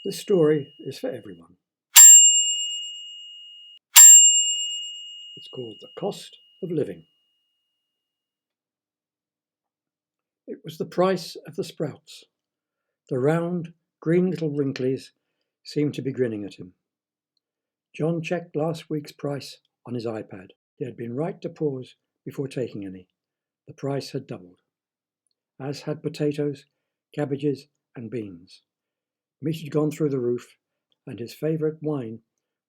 This story is for everyone. It's called The Cost of Living. It was the price of the sprouts. The round, green little wrinklies seemed to be grinning at him. John checked last week's price on his iPad. He had been right to pause before taking any. The price had doubled, as had potatoes, cabbages, and beans. Meat had gone through the roof, and his favourite wine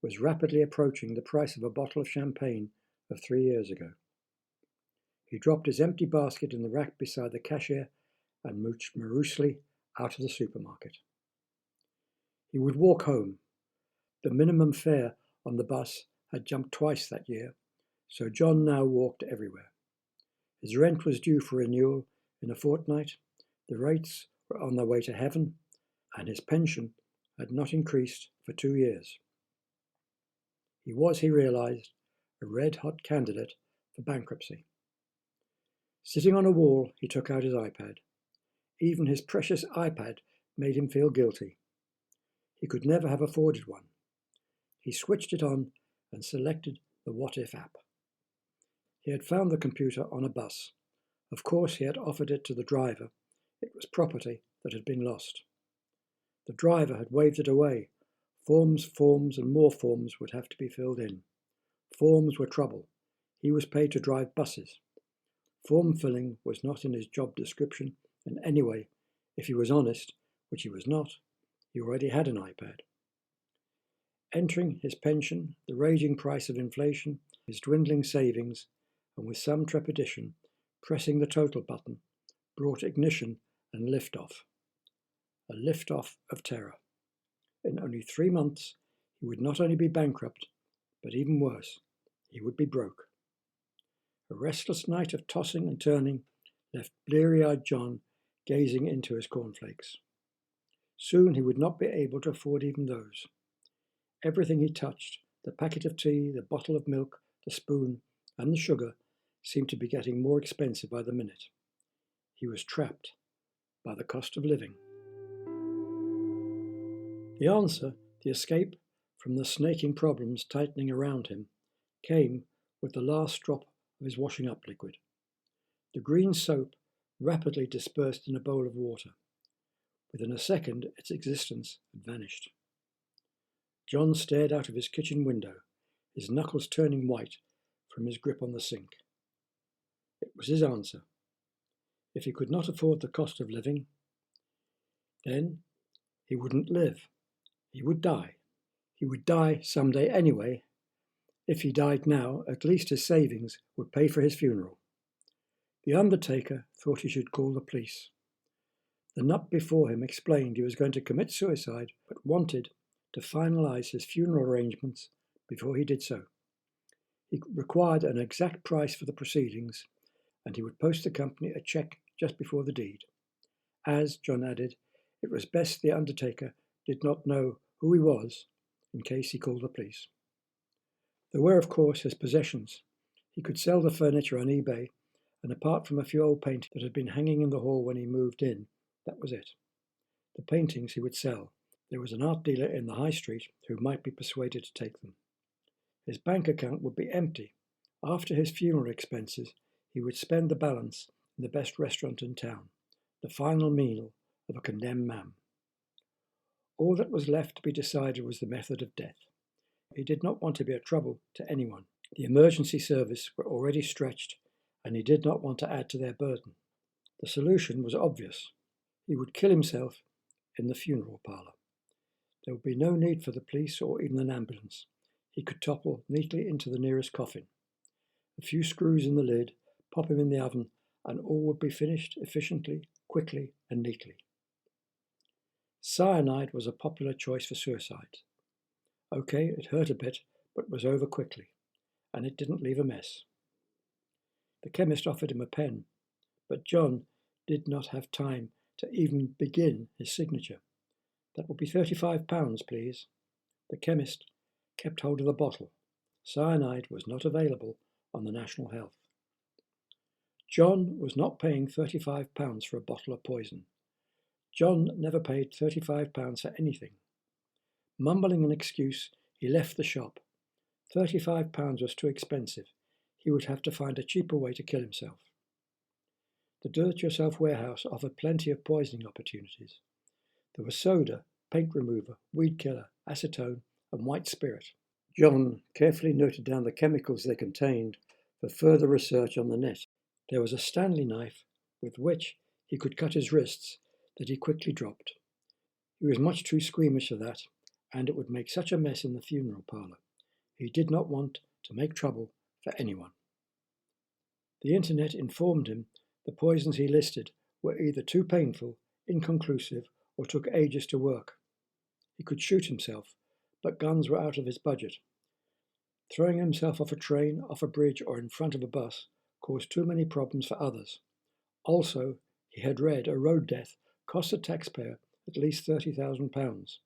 was rapidly approaching the price of a bottle of champagne of 3 years ago. He dropped his empty basket in the rack beside the cashier and mooched morosely out of the supermarket. He would walk home. The minimum fare on the bus had jumped twice that year, so John now walked everywhere. His rent was due for renewal in a fortnight, the rates were on their way to heaven, and his pension had not increased for 2 years. He was, he realized, a red-hot candidate for bankruptcy. Sitting on a wall, he took out his iPad. Even his precious iPad made him feel guilty. He could never have afforded one. He switched it on and selected the What If app. He had found the computer on a bus. Of course, he had offered it to the driver. It was property that had been lost. The driver had waved it away. Forms, and more forms would have to be filled in. Forms were trouble. He was paid to drive buses. Form filling was not in his job description, and anyway, if he was honest, which he was not, he already had an iPad. Entering his pension, the raging price of inflation, his dwindling savings, and with some trepidation, pressing the total button, brought ignition and liftoff. A liftoff of terror. In only 3 months, he would not only be bankrupt, but even worse, he would be broke. A restless night of tossing and turning left bleary-eyed John gazing into his cornflakes. Soon he would not be able to afford even those. Everything he touched, the packet of tea, the bottle of milk, the spoon, and the sugar, seemed to be getting more expensive by the minute. He was trapped by the cost of living. The answer, the escape from the snaking problems tightening around him, came with the last drop of his washing up liquid. The green soap rapidly dispersed in a bowl of water. Within a second, its existence had vanished. John stared out of his kitchen window, his knuckles turning white from his grip on the sink. It was his answer. If he could not afford the cost of living, then he wouldn't live. He would die. He would die someday anyway. If he died now, at least his savings would pay for his funeral. The undertaker thought he should call the police. The nut before him explained he was going to commit suicide, but wanted to finalize his funeral arrangements before he did so. He required an exact price for the proceedings, and he would post the company a check just before the deed. As, John added, it was best the undertaker did not know who he was in case he called the police. There were, of course, his possessions. He could sell the furniture on eBay, and apart from a few old paintings that had been hanging in the hall when he moved in, that was it. The paintings he would sell. There was an art dealer in the high street who might be persuaded to take them. His bank account would be empty. After his funeral expenses, he would spend the balance in the best restaurant in town, the final meal of a condemned man. All that was left to be decided was the method of death. He did not want to be a trouble to anyone. The emergency service were already stretched, and he did not want to add to their burden. The solution was obvious. He would kill himself in the funeral parlour. There would be no need for the police or even an ambulance. He could topple neatly into the nearest coffin. A few screws in the lid, pop him in the oven, and all would be finished efficiently, quickly, and neatly. Cyanide was a popular choice for suicide. Okay, it hurt a bit, but was over quickly, and it didn't leave a mess. The chemist offered him a pen, but John did not have time to even begin his signature. That would be £35, please. The chemist kept hold of the bottle. Cyanide was not available on the National Health. John was not paying £35 for a bottle of poison. John never paid £35 for anything. Mumbling an excuse, he left the shop. £35 was too expensive. He would have to find a cheaper way to kill himself. The do-it-yourself warehouse offered plenty of poisoning opportunities. There was soda, paint remover, weed killer, acetone, and white spirit. John carefully noted down the chemicals they contained for further research on the net. There was a Stanley knife with which he could cut his wrists that he quickly dropped. He was much too squeamish for that, and it would make such a mess in the funeral parlour. He did not want to make trouble for anyone. The internet informed him the poisons he listed were either too painful, inconclusive, or took ages to work. He could shoot himself, but guns were out of his budget. Throwing himself off a train, off a bridge, or in front of a bus caused too many problems for others. Also, he had read a road death cost the taxpayer at least £30,000.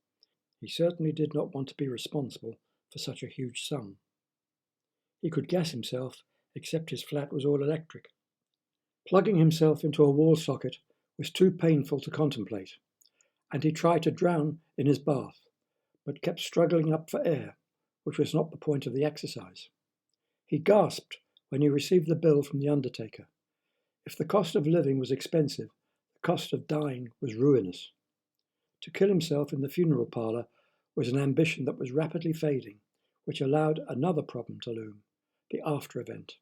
He certainly did not want to be responsible for such a huge sum. He could gas himself, except his flat was all electric. Plugging himself into a wall socket was too painful to contemplate, and he tried to drown in his bath, but kept struggling up for air, which was not the point of the exercise. He gasped when he received the bill from the undertaker. If the cost of living was expensive, the cost of dying was ruinous. To kill himself in the funeral parlour was an ambition that was rapidly fading, which allowed another problem to loom, the after event.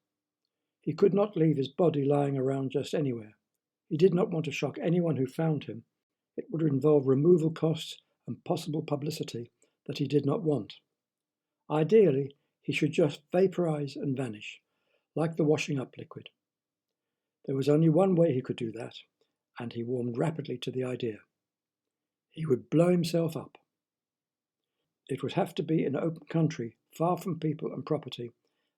He could not leave his body lying around just anywhere. He did not want to shock anyone who found him. It would involve removal costs and possible publicity that he did not want. Ideally, he should just vaporize and vanish, like the washing up liquid. There was only one way he could do that, and he warmed rapidly to the idea. He would blow himself up. It would have to be in open country, far from people and property,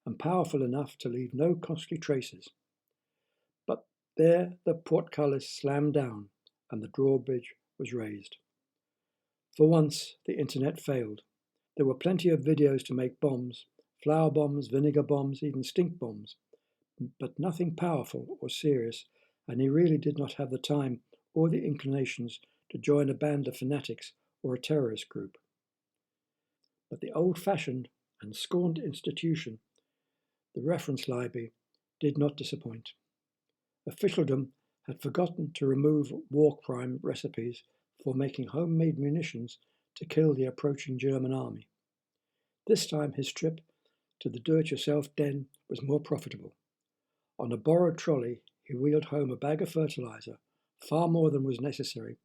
and powerful enough to leave no costly traces. But there the portcullis slammed down, and the drawbridge was raised. For once, the internet failed. There were plenty of videos to make bombs, flour bombs, vinegar bombs, even stink bombs, but nothing powerful or serious, and he really did not have the time or the inclinations to join a band of fanatics or a terrorist group. But the old-fashioned and scorned institution, the reference library, did not disappoint. Officialdom had forgotten to remove war crime recipes for making homemade munitions to kill the approaching German army. This time his trip to the do-it-yourself den was more profitable. On a borrowed trolley, he wheeled home a bag of fertilizer, far more than was necessary,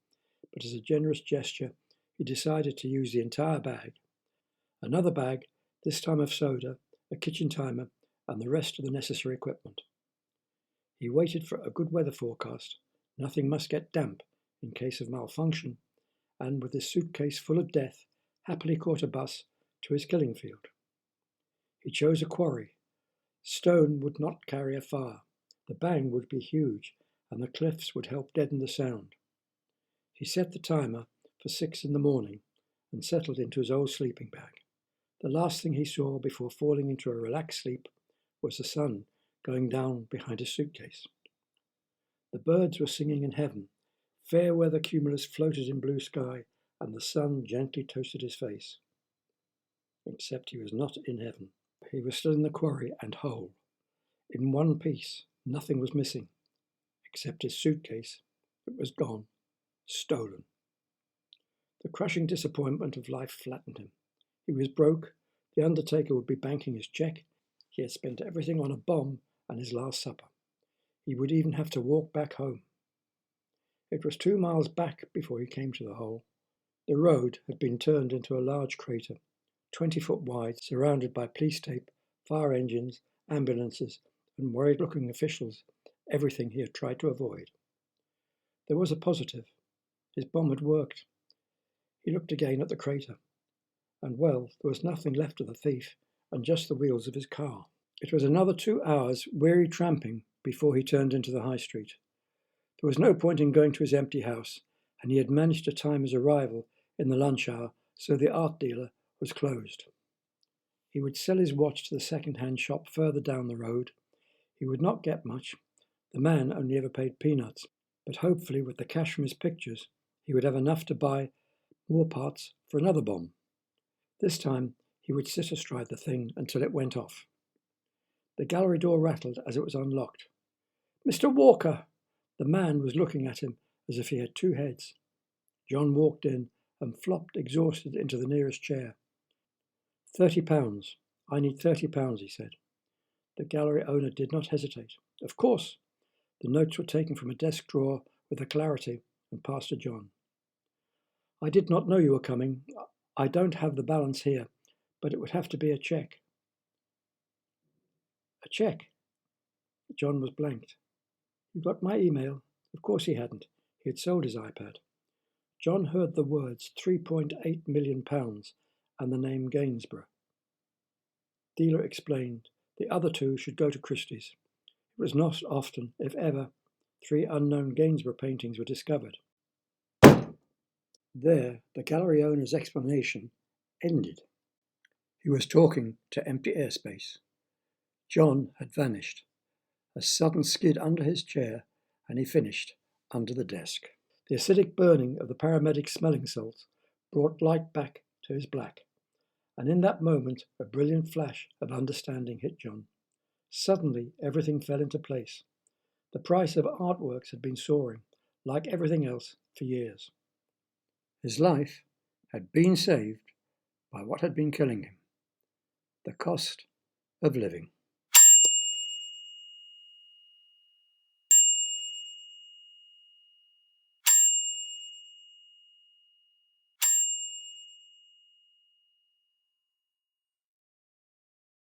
but as a generous gesture, he decided to use the entire bag. Another bag, this time of soda, a kitchen timer, and the rest of the necessary equipment. He waited for a good weather forecast. Nothing must get damp in case of malfunction, and with his suitcase full of death, happily caught a bus to his killing field. He chose a quarry. Stone would not carry a fire. The bang would be huge, and the cliffs would help deaden the sound. He set the timer for 6 a.m. and settled into his old sleeping bag. The last thing he saw before falling into a relaxed sleep was the sun going down behind his suitcase. The birds were singing in heaven. Fair weather cumulus floated in blue sky, and the sun gently toasted his face. Except he was not in heaven. He was still in the quarry and whole. In one piece, nothing was missing, except his suitcase. It was gone, stolen. The crushing disappointment of life flattened him. He was broke. The undertaker would be banking his check. He had spent everything on a bomb and his last supper. He would even have to walk back home. It was 2 miles back before he came to the hole. The road had been turned into a large crater, 20 foot wide, surrounded by police tape, fire engines, ambulances, and worried-looking officials, everything he had tried to avoid. There was a positive. His bomb had worked. He looked again at the crater, and well, there was nothing left of the thief, and just the wheels of his car. It was another 2 hours weary tramping before he turned into the high street. There was no point in going to his empty house, and he had managed to time his arrival in the lunch hour, so the art dealer was closed. He would sell his watch to the second-hand shop further down the road. He would not get much. The man only ever paid peanuts, but hopefully with the cash from his pictures, he would have enough to buy more parts for another bomb. This time he would sit astride the thing until it went off. The gallery door rattled as it was unlocked. "Mr. Walker!" The man was looking at him as if he had two heads. John walked in and flopped exhausted into the nearest chair. £30. I need £30, he said. The gallery owner did not hesitate. Of course. The notes were taken from a desk drawer with alacrity and passed to John. "I did not know you were coming. I don't have the balance here, but it would have to be a cheque." A cheque? John was blanked. "You got my email?" Of course he hadn't. He had sold his iPad. John heard the words £3.8 million and the name Gainsborough. Dealer explained the other two should go to Christie's. It was not often, if ever, 3 unknown Gainsborough paintings were discovered. There, the gallery owner's explanation ended. He was talking to empty airspace. John had vanished. A sudden skid under his chair, and he finished under the desk. The acidic burning of the paramedic's smelling salts brought light back to his black, and in that moment a brilliant flash of understanding hit John. Suddenly everything fell into place. The price of artworks had been soaring, like everything else, for years. His life had been saved by what had been killing him: the cost of living.